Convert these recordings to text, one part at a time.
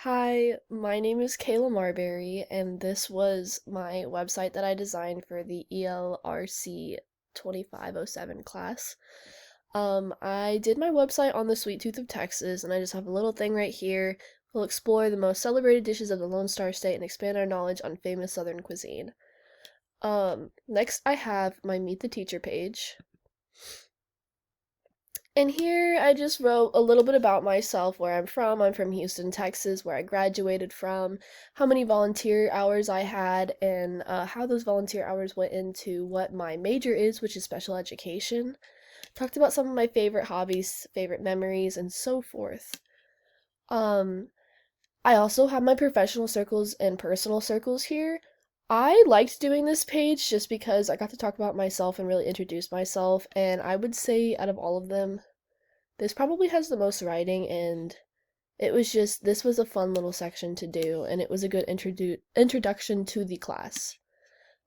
Hi, my name is Kayla Marberry, and this was my website that I designed for the ELRC 2507 class. I did my website on the Sweet Tooth of Texas, and I just have a little thing right here. We'll explore the most celebrated dishes of the Lone Star State and expand our knowledge on famous Southern cuisine. Next I have my Meet the Teacher page. And here I just wrote a little bit about myself, where I'm from. I'm from Houston, Texas, where I graduated from, how many volunteer hours I had, and how those volunteer hours went into what my major is, which is special education. Talked about some of my favorite hobbies, favorite memories, and so forth. Um, I also have my professional circles and personal circles here. I liked doing this page just because I got to talk about myself and really introduce myself, and I would say out of all of them, this probably has the most writing, and this was a fun little section to do, and it was a good introduction to the class.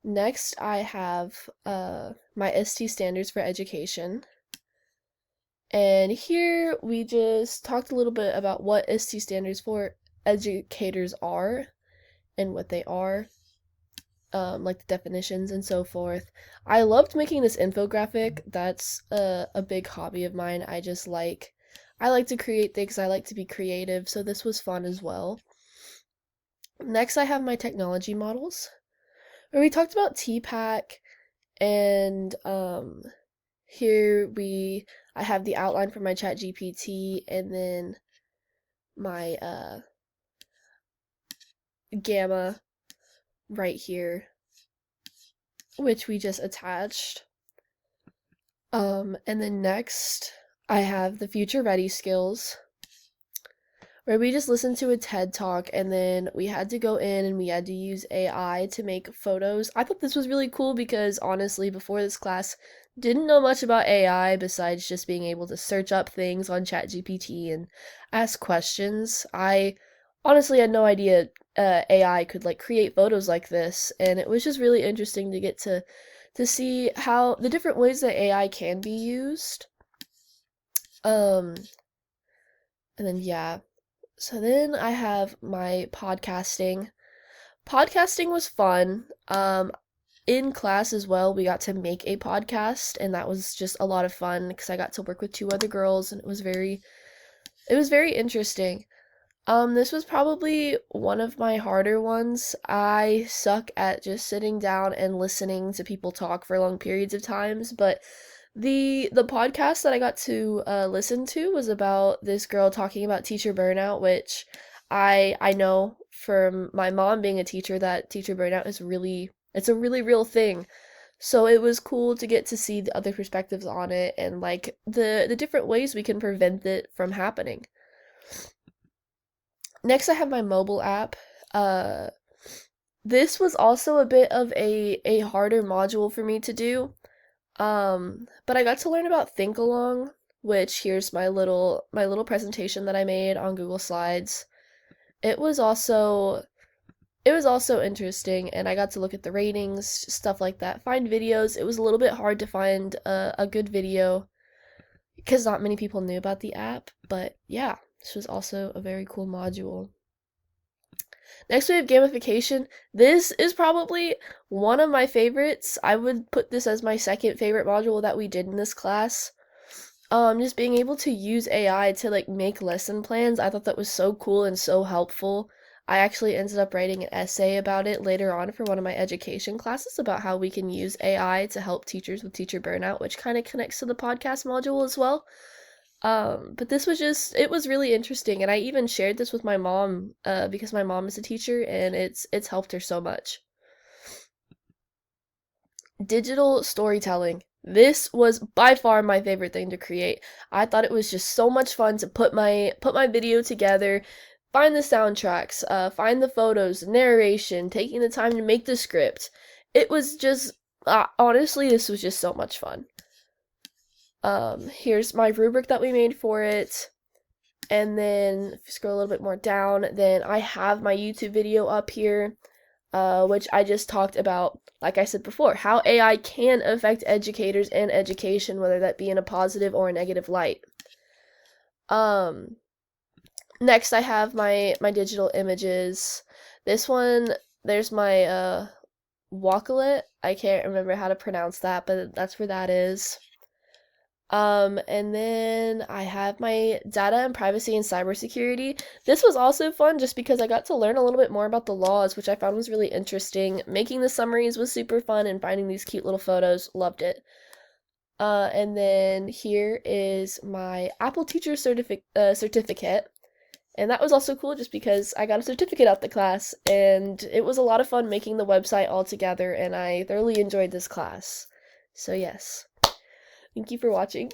Next, I have my ST standards for education. And here we just talked a little bit about what ST standards for educators are and what they are, like the definitions and so forth. I loved making this infographic. That's a big hobby of mine. I like to create things. I like to be creative, so this was fun as well. Next, I have my technology models, where we talked about TPAC, and I have the outline for my chat GPT, and then my gamma right here, which we just attached. And then next, I have the future ready skills, where we just listened to a TED talk, and then we had to go in and we had to use AI to make photos. I thought this was really cool because honestly, before this class, didn't know much about AI besides just being able to search up things on ChatGPT and ask questions. I honestly had no idea AI could like create photos like this, and it was just really interesting to get to see how the different ways that AI can be used. Um, and then yeah. So then I have my podcasting. Podcasting was fun. In class as well, we got to make a podcast, and that was just a lot of fun because I got to work with two other girls, and it was very interesting. This was probably one of my harder ones. I suck at just sitting down and listening to people talk for long periods of times, but the podcast that I got to listen to was about this girl talking about teacher burnout, which I know from my mom being a teacher that teacher burnout is it's a really real thing. So it was cool to get to see the other perspectives on it and like the different ways we can prevent it from happening. Next, I have my mobile app. Uh, this was also a bit of a harder module for me to do. But I got to learn about Think Along, which here's my little presentation that I made on Google Slides. It was also it was also interesting, and I got to look at the ratings, stuff like that, find videos. It was a little bit hard to find a good video because not many people knew about the app, but yeah, this was also a very cool module. Next, we have gamification. This is probably one of my favorites. I would put this as my second favorite module that we did in this class. Just being able to use AI to like make lesson plans, I thought that was so cool and so helpful. I actually ended up writing an essay about it later on for one of my education classes about how we can use AI to help teachers with teacher burnout, which kind of connects to the podcast module as well. But it was really interesting, and I even shared this with my mom, because my mom is a teacher, and it's helped her so much. Digital storytelling. This was by far my favorite thing to create. I thought it was just so much fun to put my video together, find the soundtracks, find the photos, narration, taking the time to make the script. It was just, honestly, this was just so much fun. Here's my rubric that we made for it. And then if you scroll a little bit more down, then I have my YouTube video up here, which I just talked about, like I said before, how AI can affect educators and education, whether that be in a positive or a negative light. Next, I have my digital images. This one, there's my Walklet. I can't remember how to pronounce that, but that's where that is. And then I have my data and privacy and cybersecurity. This was also fun just because I got to learn a little bit more about the laws, which I found was really interesting. Making the summaries was super fun, and finding these cute little photos, loved it. And then here is my Apple Teacher certificate. And that was also cool just because I got a certificate out the class, and it was a lot of fun making the website all together, and I thoroughly enjoyed this class. So yes. Thank you for watching.